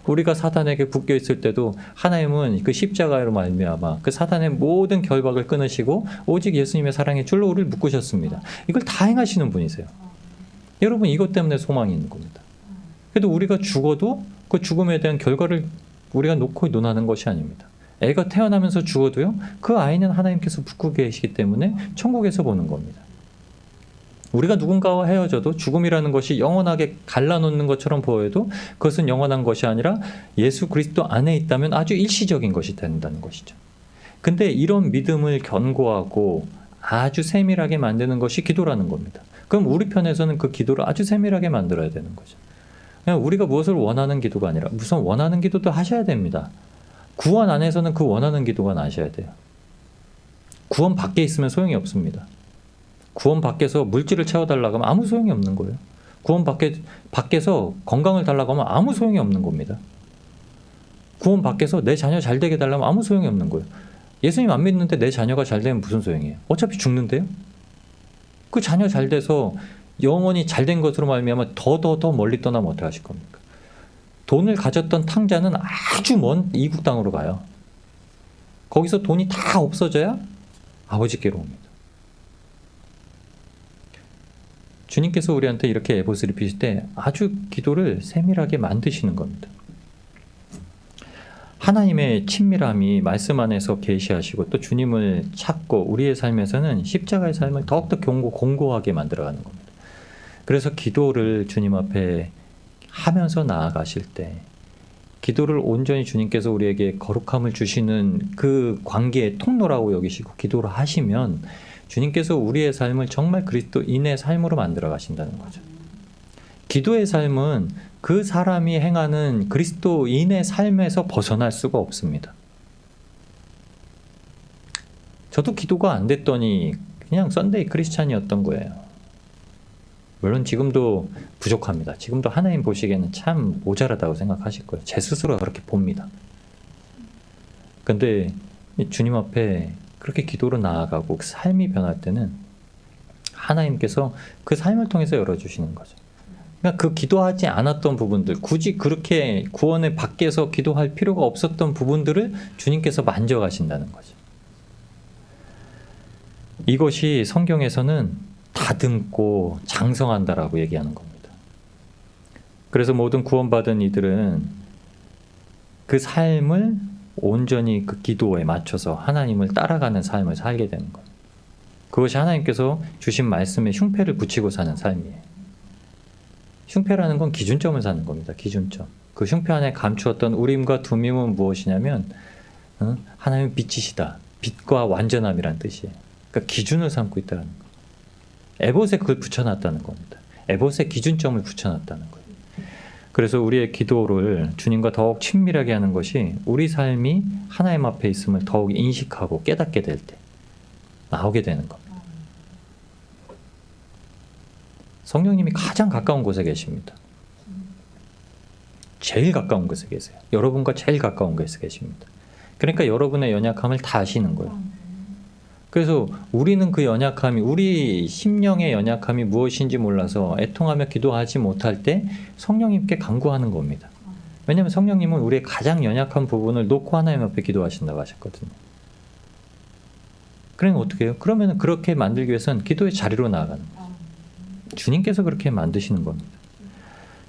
우리가 사단에게 묶여 있을 때도 하나님은 그 십자가로 말미암아 그 사단의 모든 결박을 끊으시고 오직 예수님의 사랑의 줄로 우리를 묶으셨습니다. 이걸 다 행하시는 분이세요. 여러분, 이것 때문에 소망이 있는 겁니다. 그래도 우리가 죽어도 그 죽음에 대한 결과를 우리가 놓고 논하는 것이 아닙니다. 애가 태어나면서 죽어도요, 그 아이는 하나님께서 붙고 계시기 때문에 천국에서 보는 겁니다. 우리가 누군가와 헤어져도 죽음이라는 것이 영원하게 갈라놓는 것처럼 보여도 그것은 영원한 것이 아니라 예수 그리스도 안에 있다면 아주 일시적인 것이 된다는 것이죠. 근데 이런 믿음을 견고하고 아주 세밀하게 만드는 것이 기도라는 겁니다. 그럼 우리 편에서는 그 기도를 아주 세밀하게 만들어야 되는 거죠. 그냥 우리가 무엇을 원하는 기도가 아니라 우선 원하는 기도도 하셔야 됩니다. 구원 안에서는 그 원하는 기도가 나셔야 돼요. 구원 밖에 있으면 소용이 없습니다. 구원 밖에서 물질을 채워달라고 하면 아무 소용이 없는 거예요. 구원 밖에서 건강을 달라고 하면 아무 소용이 없는 겁니다. 구원 밖에서 내 자녀 잘 되게 달라면 아무 소용이 없는 거예요. 예수님 안 믿는데 내 자녀가 잘 되면 무슨 소용이에요? 어차피 죽는데요. 그 자녀 잘 돼서 영원히 잘된 것으로 말미암아 더 멀리 떠나면 어떡하실 겁니까? 돈을 가졌던 탕자는 아주 먼 이국 땅으로 가요. 거기서 돈이 다 없어져야 아버지께로 옵니다. 주님께서 우리한테 이렇게 에봇을 입히실 때 아주 기도를 세밀하게 만드시는 겁니다. 하나님의 친밀함이 말씀 안에서 계시하시고 또 주님을 찾고 우리의 삶에서는 십자가의 삶을 더욱더 공고하게 만들어가는 겁니다. 그래서 기도를 주님 앞에 하면서 나아가실 때 기도를 온전히 주님께서 우리에게 거룩함을 주시는 그 관계의 통로라고 여기시고 기도를 하시면 주님께서 우리의 삶을 정말 그리스도인의 삶으로 만들어 가신다는 거죠. 기도의 삶은 그 사람이 행하는 그리스도인의 삶에서 벗어날 수가 없습니다. 저도 기도가 안 됐더니 그냥 썬데이 크리스찬이었던 거예요. 물론 지금도 부족합니다. 지금도 하나님 보시기에는 참 모자라다고 생각하실 거예요. 제 스스로가 그렇게 봅니다. 근데 주님 앞에 그렇게 기도로 나아가고 그 삶이 변할 때는 하나님께서 그 삶을 통해서 열어주시는 거죠. 그러니까 그 기도하지 않았던 부분들, 굳이 그렇게 구원의 밖에서 기도할 필요가 없었던 부분들을 주님께서 만져가신다는 거죠. 이것이 성경에서는 다듬고 장성한다라고 얘기하는 겁니다. 그래서 모든 구원받은 이들은 그 삶을 온전히 그 기도에 맞춰서 하나님을 따라가는 삶을 살게 되는 거예요. 그것이 하나님께서 주신 말씀에 흉패를 붙이고 사는 삶이에요. 흉패라는 건 기준점을 사는 겁니다. 기준점. 그 흉패 안에 감추었던 우림과 둠임은 무엇이냐면 하나님은 빛이시다. 빛과 완전함이란 뜻이에요. 그러니까 기준을 삼고 있다는 거. 에봇에 그걸 붙여놨다는 겁니다. 에봇에 기준점을 붙여놨다는 거예요. 그래서 우리의 기도를 주님과 더욱 친밀하게 하는 것이 우리 삶이 하나님 앞에 있음을 더욱 인식하고 깨닫게 될 때 나오게 되는 겁니다. 성령님이 가장 가까운 곳에 계십니다. 제일 가까운 곳에 계세요. 여러분과 제일 가까운 곳에 계십니다. 그러니까 여러분의 연약함을 다 아시는 거예요. 그래서 우리는 그 연약함이, 우리 심령의 연약함이 무엇인지 몰라서 애통하며 기도하지 못할 때 성령님께 간구하는 겁니다. 왜냐하면 성령님은 우리의 가장 연약한 부분을 놓고 하나님 앞에 기도하신다고 하셨거든요. 그러면 어떻게 해요? 그러면 그렇게 만들기 위해서는 기도의 자리로 나아가는 거예요. 주님께서 그렇게 만드시는 겁니다.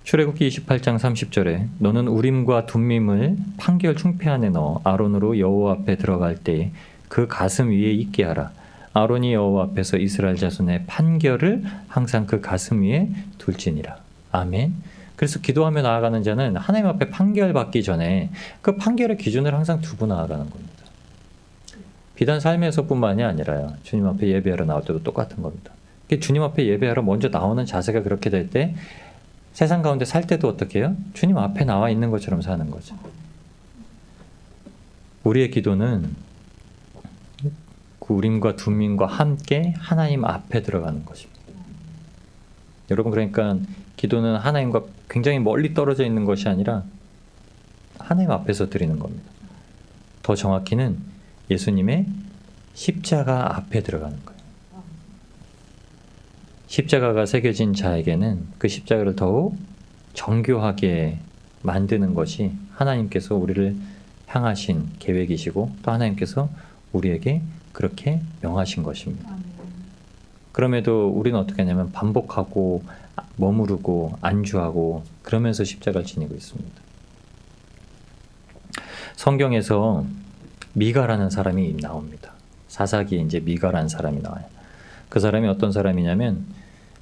출애굽기 28장 30절에 너는 우림과 둠밈을 판결 흉패 안에 넣어 아론으로 여호와 앞에 들어갈 때 그 가슴 위에 있게 하라. 아론이 여호와 앞에서 이스라엘 자손의 판결을 항상 그 가슴 위에 둘지니라. 아멘. 그래서 기도하며 나아가는 자는 하나님 앞에 판결받기 전에 그 판결의 기준을 항상 두고 나아가는 겁니다. 비단 삶에서뿐만이 아니라요. 주님 앞에 예배하러 나올 때도 똑같은 겁니다. 주님 앞에 예배하러 먼저 나오는 자세가 그렇게 될 때 세상 가운데 살 때도 어떻게 해요? 주님 앞에 나와 있는 것처럼 사는 거죠. 우리의 기도는 그 우림과 둠밈과 함께 하나님 앞에 들어가는 것입니다. 여러분, 그러니까 기도는 하나님과 굉장히 멀리 떨어져 있는 것이 아니라 하나님 앞에서 드리는 겁니다. 더 정확히는 예수님의 십자가 앞에 들어가는 거예요. 십자가가 새겨진 자에게는 그 십자가를 더욱 정교하게 만드는 것이 하나님께서 우리를 향하신 계획이시고 또 하나님께서 우리에게 그렇게 명하신 것입니다. 그럼에도 우리는 어떻게 하냐면 반복하고 머무르고 안주하고 그러면서 십자가를 지니고 있습니다. 성경에서 미가라는 사람이 나옵니다. 사사기에 이제 미가라는 사람이 나와요. 그 사람이 어떤 사람이냐면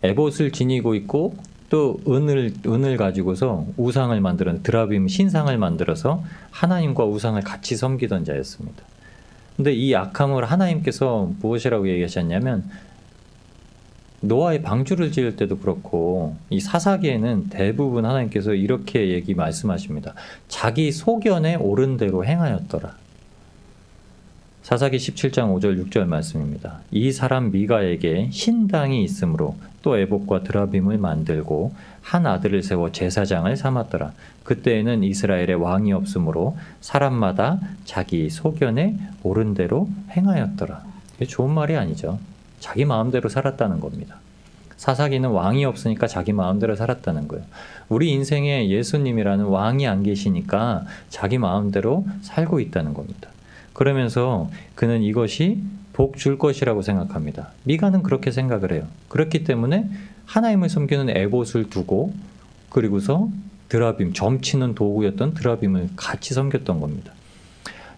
에봇을 지니고 있고 또 은을 가지고서 우상을 만들어 드라빔 신상을 만들어서 하나님과 우상을 같이 섬기던 자였습니다. 근데 이 악함을 하나님께서 무엇이라고 얘기하셨냐면 노아의 방주를 지을 때도 그렇고 이 사사기에는 대부분 하나님께서 이렇게 말씀하십니다. 자기 소견에 옳은 대로 행하였더라. 사사기 17장 5절 6절 말씀입니다. 이 사람 미가에게 신당이 있으므로 또 에봇과 드라빔을 만들고 한 아들을 세워 제사장을 삼았더라. 그때에는 이스라엘에 왕이 없으므로 사람마다 자기 소견에 옳은 대로 행하였더라. 이게 좋은 말이 아니죠. 자기 마음대로 살았다는 겁니다. 사사기는 왕이 없으니까 자기 마음대로 살았다는 거예요. 우리 인생에 예수님이라는 왕이 안 계시니까 자기 마음대로 살고 있다는 겁니다. 그러면서 그는 이것이 복 줄 것이라고 생각합니다. 미가는 그렇게 생각을 해요. 그렇기 때문에 하나님을 섬기는 에봇을 두고 그리고서 드라빔, 점치는 도구였던 드라빔을 같이 섬겼던 겁니다.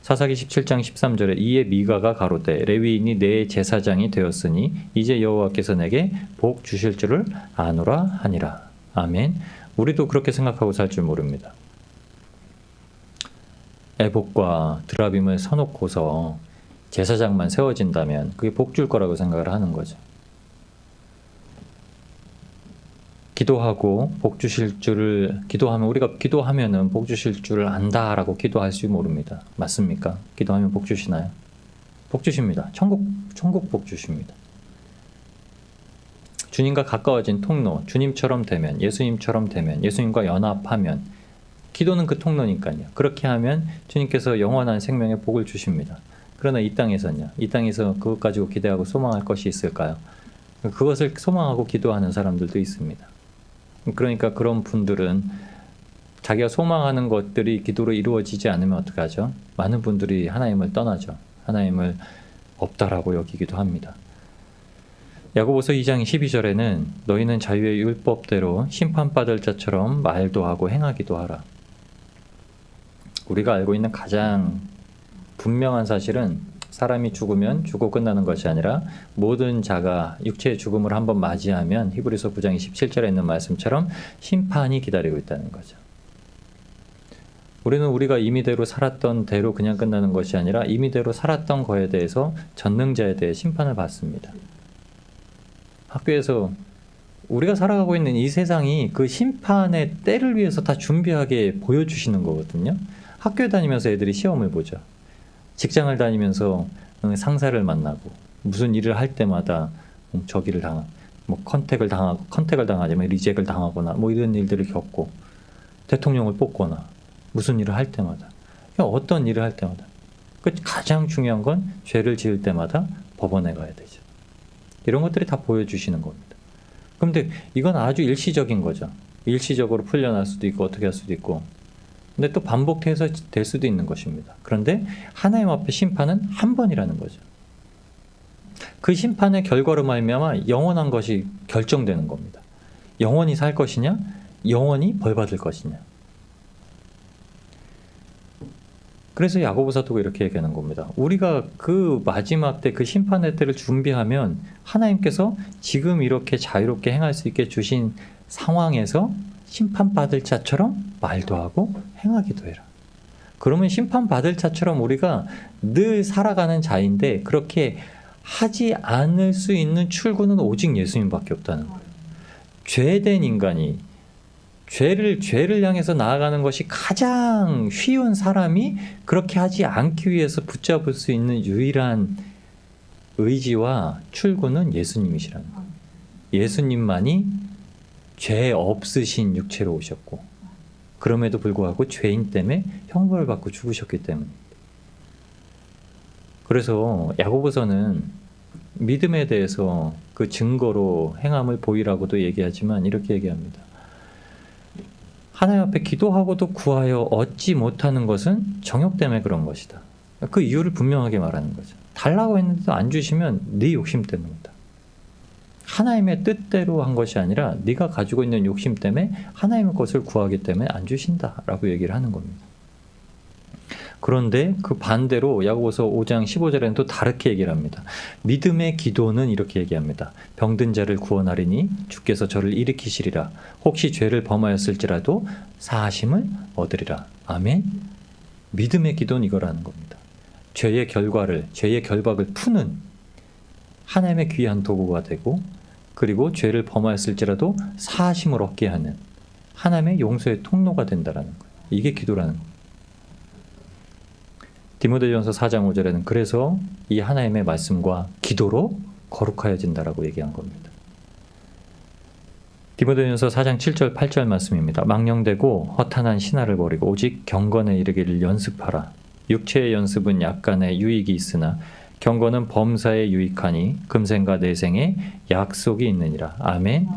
사사기 17장 13절에 이에 미가가 가로되 레위인이 내 제사장이 되었으니 이제 여호와께서 내게 복 주실 줄을 아노라 하니라. 아멘. 우리도 그렇게 생각하고 살 줄 모릅니다. 에봇과 드라빔을 서놓고서 제사장만 세워진다면 그게 복 줄 거라고 생각을 하는 거죠. 기도하고 복 주실 줄을 기도하면 우리가 기도하면은 복 주실 줄을 안다라고 기도할 수 모릅니다. 맞습니까? 기도하면 복 주시나요? 복 주십니다. 천국 복 주십니다. 주님과 가까워진 통로, 주님처럼 되면, 예수님처럼 되면, 예수님과 연합하면, 기도는 그 통로니까요. 그렇게 하면 주님께서 영원한 생명의 복을 주십니다. 그러나 이 땅에서는요. 이 땅에서 그것 가지고 기대하고 소망할 것이 있을까요? 그것을 소망하고 기도하는 사람들도 있습니다. 그러니까 그런 분들은 자기가 소망하는 것들이 기도로 이루어지지 않으면 어떡하죠? 많은 분들이 하나님을 떠나죠. 하나님을 없다라고 여기기도 합니다. 야고보서 2장 12절에는 너희는 자유의 율법대로 심판받을 자처럼 말도 하고 행하기도 하라. 우리가 알고 있는 가장 분명한 사실은 사람이 죽으면 죽고 끝나는 것이 아니라 모든 자가 육체의 죽음을 한번 맞이하면 히브리서 9장 27절에 있는 말씀처럼 심판이 기다리고 있다는 거죠. 우리는 우리가 임의대로 살았던 대로 그냥 끝나는 것이 아니라 임의대로 살았던 거에 대해서 전능자에 대해 심판을 받습니다. 학교에서 우리가 살아가고 있는 이 세상이 그 심판의 때를 위해서 다 준비하게 보여주시는 거거든요. 학교에 다니면서 애들이 시험을 보죠. 직장을 다니면서 상사를 만나고 무슨 일을 할 때마다 저기를 당하고 컨택을 당하자면 리젝을 당하거나 이런 일들을 겪고 대통령을 뽑거나 무슨 일을 할 때마다 어떤 일을 할 때마다 가장 중요한 건 죄를 지을 때마다 법원에 가야 되죠. 이런 것들이 다 보여주시는 겁니다. 그런데 이건 아주 일시적인 거죠. 일시적으로 풀려날 수도 있고 어떻게 할 수도 있고 근데 또 반복해서 될 수도 있는 것입니다. 그런데 하나님 앞에 심판은 한 번이라는 거죠. 그 심판의 결과로 말미암아 영원한 것이 결정되는 겁니다. 영원히 살 것이냐, 영원히 벌 받을 것이냐. 그래서 야고보 사도가 이렇게 얘기하는 겁니다. 우리가 그 마지막 때 그 심판의 때를 준비하면 하나님께서 지금 이렇게 자유롭게 행할 수 있게 주신 상황에서 심판받을 자처럼 말도 하고 행하기도 해라. 그러면 심판받을 자처럼 우리가 늘 살아가는 자인데 그렇게 하지 않을 수 있는 출구는 오직 예수님밖에 없다는 거예요. 죄된 인간이 죄를 향해서 나아가는 것이 가장 쉬운 사람이 그렇게 하지 않기 위해서 붙잡을 수 있는 유일한 의지와 출구는 예수님이시라는 거예요. 예수님만이 죄 없으신 육체로 오셨고 그럼에도 불구하고 죄인 때문에 형벌을 받고 죽으셨기 때문입니다. 그래서 야고보서는 믿음에 대해서 그 증거로 행함을 보이라고도 얘기하지만 이렇게 얘기합니다. 하나님 앞에 기도하고도 구하여 얻지 못하는 것은 정욕 때문에 그런 것이다. 그 이유를 분명하게 말하는 거죠. 달라고 했는데도 안 주시면 네 욕심 때문이다. 하나님의 뜻대로 한 것이 아니라 네가 가지고 있는 욕심 때문에 하나님의 것을 구하기 때문에 안 주신다라고 얘기를 하는 겁니다. 그런데 그 반대로 야고보서 5장 15절에는 또 다르게 얘기를 합니다. 믿음의 기도는 이렇게 얘기합니다. 병든 자를 구원하리니 주께서 저를 일으키시리라. 혹시 죄를 범하였을지라도 사하심을 얻으리라. 아멘. 믿음의 기도는 이거라는 겁니다. 죄의 결박을 푸는 하나님의 귀한 도구가 되고 그리고 죄를 범하였을지라도 사하심을 얻게 하는 하나님의 용서의 통로가 된다라는 거예요. 이게 기도라는 거예요. 디모데전서 4장 5절에는 그래서 이 하나님의 말씀과 기도로 거룩하여진다라고 얘기한 겁니다. 디모데전서 4장 7절 8절 말씀입니다. 망령되고 허탄한 신화를 버리고 오직 경건에 이르기를 연습하라. 육체의 연습은 약간의 유익이 있으나 경건은 범사에 유익하니 금생과 내생에 약속이 있느니라. 아멘.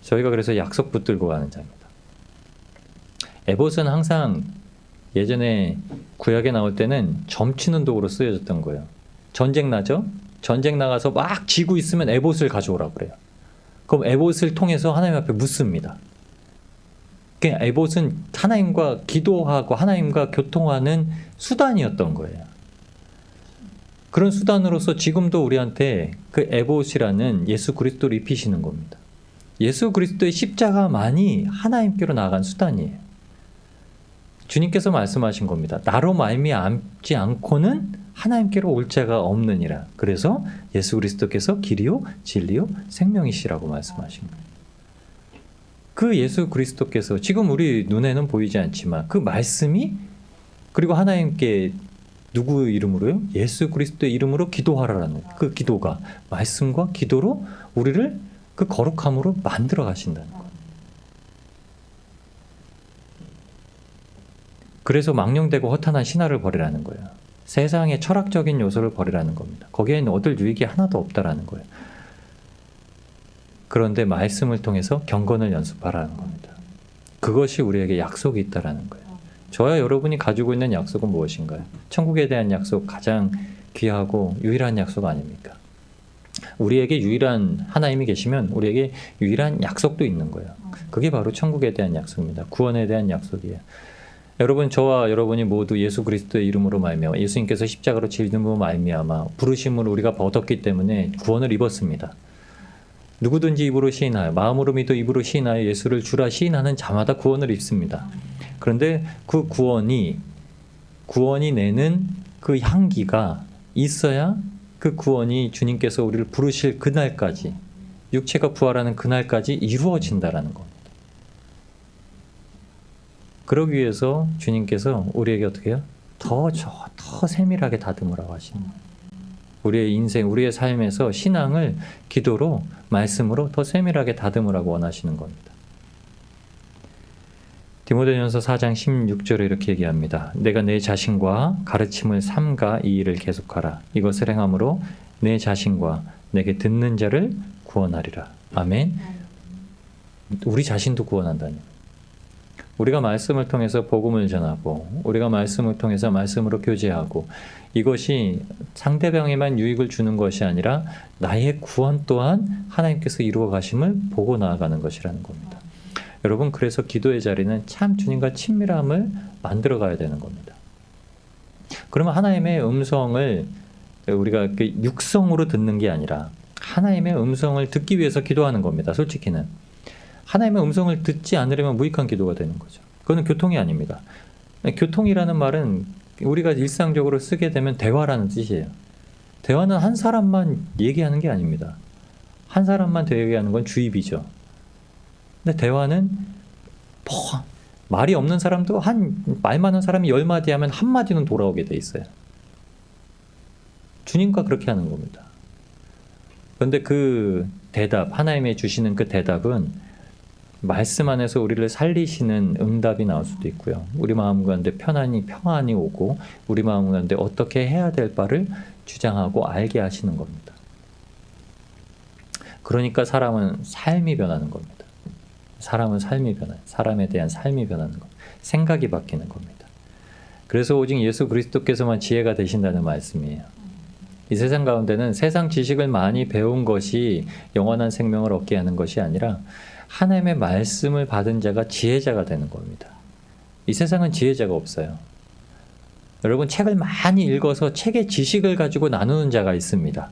저희가 그래서 약속 붙들고 가는 자입니다. 에봇은 항상 예전에 구약에 나올 때는 점치는 도구로 쓰여졌던 거예요. 전쟁 나죠? 전쟁 나가서 막 지고 있으면 에봇을 가져오라고 그래요. 그럼 에봇을 통해서 하나님 앞에 묻습니다. 그러니까 에봇은 하나님과 기도하고 하나님과 교통하는 수단이었던 거예요. 그런 수단으로서 지금도 우리한테 그 에봇이라는 예수 그리스도를 입히시는 겁니다. 예수 그리스도의 십자가만이 하나님께로 나아간 수단이에요. 주님께서 말씀하신 겁니다. 나로 말미암지 않고는 하나님께로 올 자가 없느니라. 그래서 예수 그리스도께서 길이요 진리요 생명이시라고 말씀하신 거예요. 그 예수 그리스도께서 지금 우리 눈에는 보이지 않지만 그 말씀이 그리고 하나님께 누구 이름으로요? 예수 그리스도의 이름으로 기도하라라는 그 기도가 말씀과 기도로 우리를 그 거룩함으로 만들어 가신다는 거예요. 그래서 망령되고 허탄한 신화를 버리라는 거예요. 세상의 철학적인 요소를 버리라는 겁니다. 거기에는 얻을 유익이 하나도 없다라는 거예요. 그런데 말씀을 통해서 경건을 연습하라는 겁니다. 그것이 우리에게 약속이 있다라는 거예요. 저와 여러분이 가지고 있는 약속은 무엇인가요? 천국에 대한 약속, 가장 귀하고 유일한 약속 아닙니까? 우리에게 유일한 하나님이 계시면 우리에게 유일한 약속도 있는 거예요. 그게 바로 천국에 대한 약속입니다. 구원에 대한 약속이에요. 여러분, 저와 여러분이 모두 예수 그리스도의 이름으로 말미암아 예수님께서 십자가로 질림으로 말미암아 부르심을 우리가 얻었기 때문에 구원을 입었습니다. 누구든지 입으로 시인하여 마음으로 믿어 입으로 시인하여 예수를 주라 시인하는 자마다 구원을 입습니다. 그런데 그 구원이 내는 그 향기가 있어야 그 구원이 주님께서 우리를 부르실 그날까지 육체가 부활하는 그날까지 이루어진다라는 겁니다. 그러기 위해서 주님께서 우리에게 어떻게 해요? 더 세밀하게 다듬으라고 하십니다. 우리의 인생, 우리의 삶에서 신앙을 기도로, 말씀으로 더 세밀하게 다듬으라고 원하시는 겁니다. 디모데전서 4장 16절에 이렇게 얘기합니다. 내가 내 자신과 가르침을 삼가 이 일을 계속하라. 이것을 행함으로 내 자신과 내게 듣는 자를 구원하리라. 아멘. 우리 자신도 구원한다니. 우리가 말씀을 통해서 복음을 전하고 우리가 말씀을 통해서 말씀으로 교제하고 이것이 상대방에만 유익을 주는 것이 아니라 나의 구원 또한 하나님께서 이루어 가심을 보고 나아가는 것이라는 겁니다. 여러분, 그래서 기도의 자리는 참 주님과 친밀함을 만들어 가야 되는 겁니다. 그러면 하나님의 음성을 우리가 육성으로 듣는 게 아니라 하나님의 음성을 듣기 위해서 기도하는 겁니다. 솔직히는. 하나님의 음성을 듣지 않으려면 무익한 기도가 되는 거죠. 그거는 교통이 아닙니다. 교통이라는 말은 우리가 일상적으로 쓰게 되면 대화라는 뜻이에요. 대화는 한 사람만 얘기하는 게 아닙니다. 한 사람만 얘기하는 건 주입이죠. 근데 대화는 말이 없는 사람도 말 많은 사람이 10마디 하면 한마디는 돌아오게 돼 있어요. 주님과 그렇게 하는 겁니다. 그런데 그 대답, 하나님의 주시는 그 대답은 말씀 안에서 우리를 살리시는 응답이 나올 수도 있고요. 우리 마음 가운데 평안이 오고 우리 마음 가운데 어떻게 해야 될 바를 주장하고 알게 하시는 겁니다. 그러니까 사람은 삶이 변하는 겁니다. 사람은 삶이 변해요. 사람에 대한 삶이 변하는 겁니다. 생각이 바뀌는 겁니다. 그래서 오직 예수 그리스도께서만 지혜가 되신다는 말씀이에요. 이 세상 가운데는 세상 지식을 많이 배운 것이 영원한 생명을 얻게 하는 것이 아니라 하나님의 말씀을 받은 자가 지혜자가 되는 겁니다. 이 세상은 지혜자가 없어요. 여러분, 책을 많이 읽어서 책의 지식을 가지고 나누는 자가 있습니다.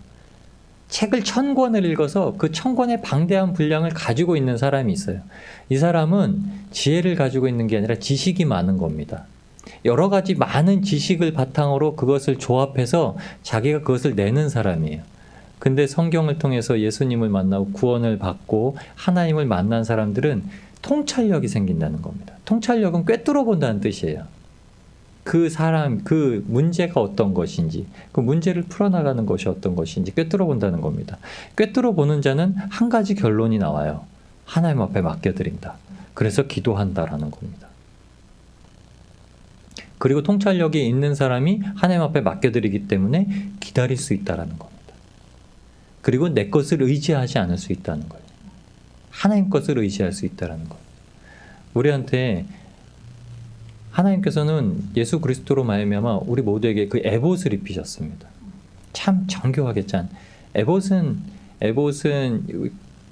책을 1000권을 읽어서 그 1000권의 방대한 분량을 가지고 있는 사람이 있어요. 이 사람은 지혜를 가지고 있는 게 아니라 지식이 많은 겁니다. 여러 가지 많은 지식을 바탕으로 그것을 조합해서 자기가 그것을 내는 사람이에요. 근데 성경을 통해서 예수님을 만나고 구원을 받고 하나님을 만난 사람들은 통찰력이 생긴다는 겁니다. 통찰력은 꿰뚫어 본다는 뜻이에요. 그 사람 그 문제가 어떤 것인지 그 문제를 풀어나가는 것이 어떤 것인지 꿰뚫어 본다는 겁니다. 꿰뚫어 보는 자는 한 가지 결론이 나와요. 하나님 앞에 맡겨드린다. 그래서 기도한다라는 겁니다. 그리고 통찰력이 있는 사람이 하나님 앞에 맡겨드리기 때문에 기다릴 수 있다라는 겁니다. 그리고 내 것을 의지하지 않을 수 있다는 거예요. 하나님 것을 의지할 수 있다라는 거예요. 우리한테 하나님께서는 예수 그리스도로 말미암아 우리 모두에게 그 에봇을 입히셨습니다. 참 정교하게 짠. 에봇은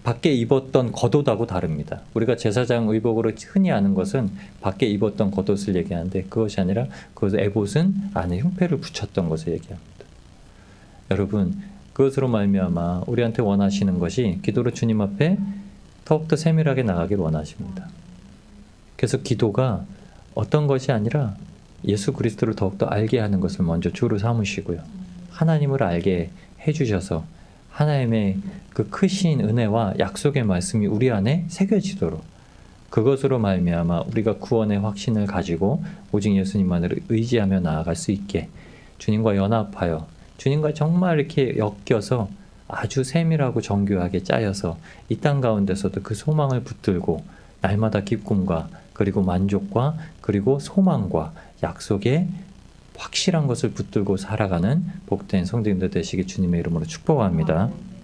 밖에 입었던 겉옷하고 다릅니다. 우리가 제사장 의복으로 흔히 아는 것은 밖에 입었던 겉옷을 얘기하는데 그것이 아니라 그것은 에봇은 안에 흉패를 붙였던 것을 얘기합니다. 여러분 그것으로 말미암아 우리한테 원하시는 것이 기도로 주님 앞에 더욱더 세밀하게 나가길 원하십니다. 그래서 기도가 어떤 것이 아니라 예수 그리스도를 더욱더 알게 하는 것을 먼저 주로 삼으시고요. 하나님을 알게 해주셔서 하나님의 그 크신 은혜와 약속의 말씀이 우리 안에 새겨지도록 그것으로 말미암아 우리가 구원의 확신을 가지고 오직 예수님만을 의지하며 나아갈 수 있게 주님과 연합하여 주님과 정말 이렇게 엮여서 아주 세밀하고 정교하게 짜여서 이 땅 가운데서도 그 소망을 붙들고 날마다 기쁨과 그리고 만족과 그리고 소망과 약속의 확실한 것을 붙들고 살아가는 복된 성도님들 되시기 주님의 이름으로 축복합니다.